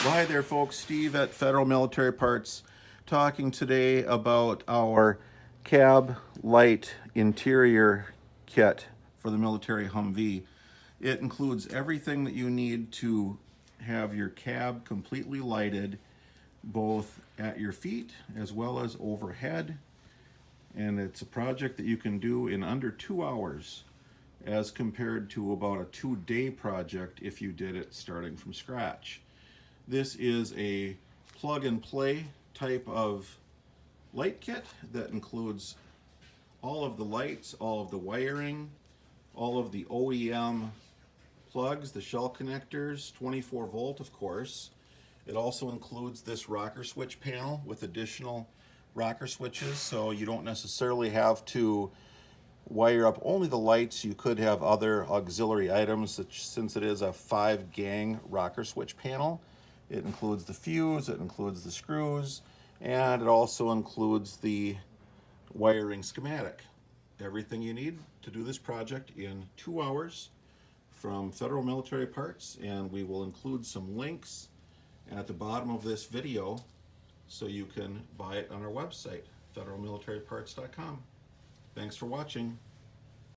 Well, hi there, folks. Steve at Federal Military Parts talking today about our cab light interior kit for the military Humvee. It includes everything that you need to have your cab completely lighted, both at your feet as well as overhead. And it's a project that you can do in under 2 hours as compared to about a 2-day project if you did it starting from scratch. This is a plug and play type of light kit that includes all of the lights, all of the wiring, all of the OEM plugs, the shell connectors, 24 volt of course. It also includes this rocker switch panel with additional rocker switches, so you don't necessarily have to wire up only the lights. You could have other auxiliary items since it is a 5-gang rocker switch panel. It includes the fuse, it includes the screws, and it also includes the wiring schematic. Everything you need to do this project in 2 hours from Federal Military Parts, and we will include some links at the bottom of this video so you can buy it on our website, federalmilitaryparts.com. Thanks for watching.